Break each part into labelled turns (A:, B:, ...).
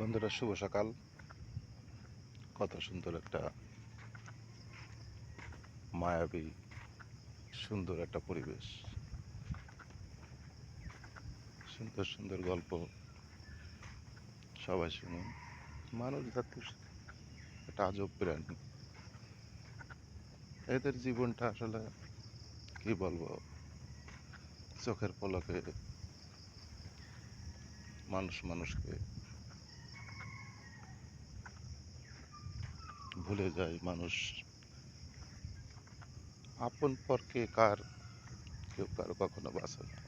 A: বন্ধুরা, শুভ সকাল। কত সুন্দর একটা মায়াবী সুন্দর একটা পরিবেশ, সুন্দর সুন্দর গল্প সবাই শুনুন। মানুষ জাতির একটা আজব প্রাণী। এদের জীবনটা আসলে কি বলবো, চোখের পলকে মানুষ মানুষকে ভুলে যায়। মানুষ আপন পরকে কেউ কারো কখনো বাঁচে না।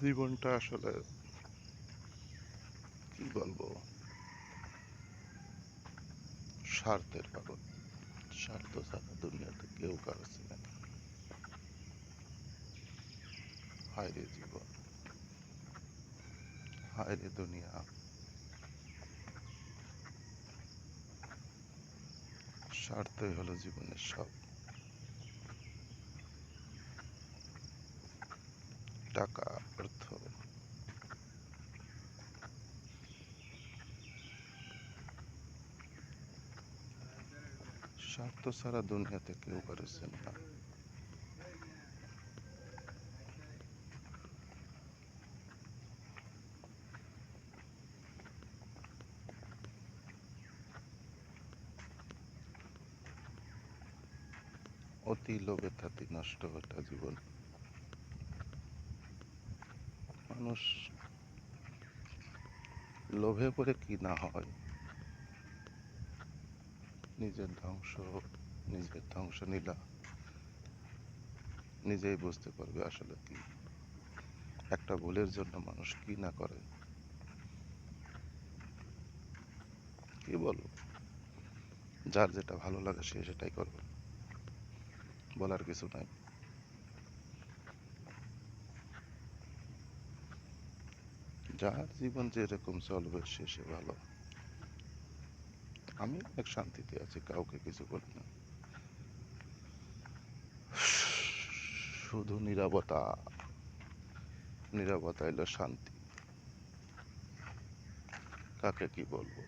A: জীবনটা আসলে কি বলবো, স্বার্থের পাগল। স্বার্থ ছাড়া দুনিয়াতে কেউ কারো চেনে না। হায় রে জীবন, হায় রে দুনিয়া। স্বার্থই হলো জীবনের সব। টাকা, অর্থ, স্বার্থ ছাড়া দুনিয়াতে কেউ কারো চেনে না। অতি লোভে তাতি নষ্ট একটা জীবন। মানুষ লোভে পড়ে কি না হয়, নিজের ধ্বংস নীলা নিজেই বুঝতে পারবে আসলে কি। একটা ভুলের জন্য মানুষ কি না করে, কি বলবো। যার যেটা ভালো লাগে সে সেটাই করবে, বলার কিছু নাই। যার জীবন যেরকম চলবে সে ভালো। আমি অনেক শান্তিতে আছি, কাউকে কিছু বলি না। শুধু নীরবতা। নীরবতা এলো শান্তি। কাকে কি বলবো,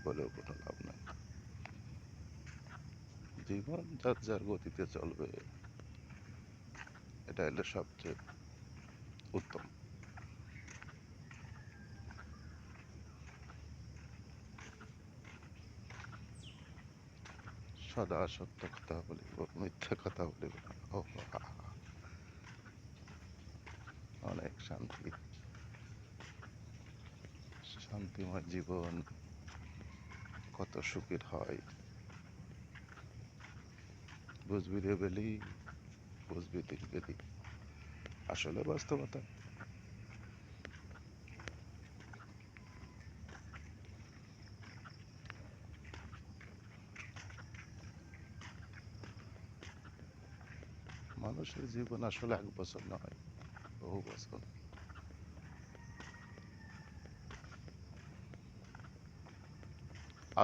A: বলেও কোনো লাভ নাই। জীবন যার যার গতিতে চলবে, এটা হলো সবচেয়ে উত্তম। সদা সত্য কথা বলিব, মিথ্যা কথা বলিব না। ও হা হা। অনেক শান্তি, শান্তিময় জীবন কত সুখের হয়। বুঝবি রে বেলি, বুঝবি দিল গেলি। আসলে বাস্তবতা। মানুষের জীবন আসলে 1 বছর নয়, বহু বছর।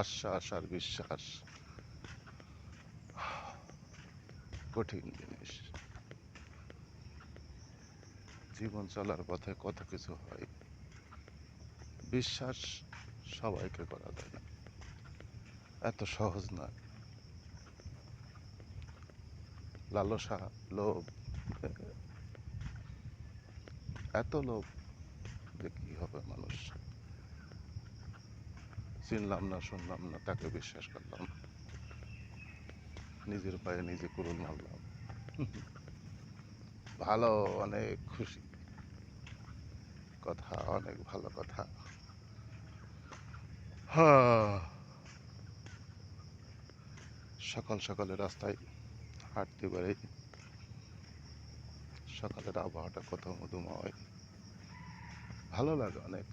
A: আশ্বাস আর বিশ্বাস কঠিন জিনিস। জীবন চলার পথে কত কিছু হয়, বিশ্বাস সবাইকে করা যায় না, এত সহজ না। লালসা, লোভ, এত লোভ যে কি হবে মানুষ। চিনলাম না, শুনলাম না, তাকে বিশ্বাস করলাম, নিজের পায়ে নিজে কুড়ুল মারলাম। ভালো, অনেক খুশি কথা, অনেক ভালো কথা। হ্যাঁ, সকাল সকালে রাস্তায় হাঁটতে পারি। সকালের আবহাওয়াটা কত মধুময়, ভালো লাগে অনেক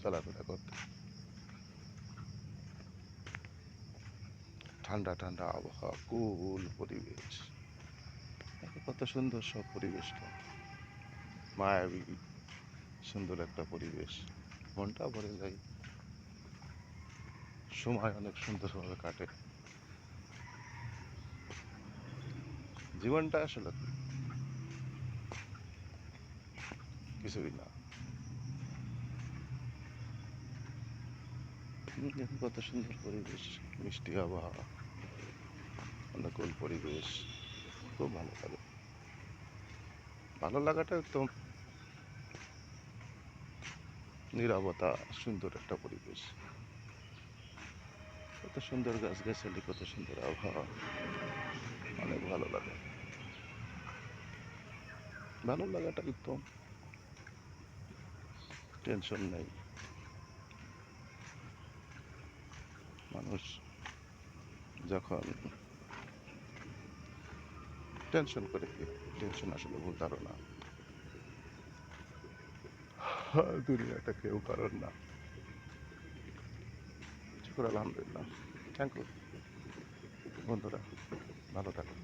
A: চলাফেরা করতে। ঠান্ডা ঠান্ডা আবহাওয়া, কুল পরিবেশ, কত সুন্দর সব পরিবেশটা। মায়াবী সুন্দর একটা পরিবেশ, মনটা ভরে যায়। সময় অনেক সুন্দরভাবে কাটে। জীবনটা আসলে কিছুই না। দেখুন কত সুন্দর পরিবেশ, মিষ্টি আবহাওয়া, অনুকূল পরিবেশ, খুব ভালো লাগে। ভালো লাগাটা একদম নীরবতা, সুন্দর একটা পরিবেশ, কত সুন্দর গাছগাছালি, কত সুন্দর আবহাওয়া, অনেক ভালো লাগে। ভালো লাগাটা একদম টেনশন নেই। মানুষ যখন টেনশন করে কি হবে? টেনশন আসলে ভুল ধারণা। দুনিয়াটা কেউ কারণ না। শুকর আলহামদুলিল্লাহ। থ্যাংক ইউ বন্ধুরা, ভালো থাকুন।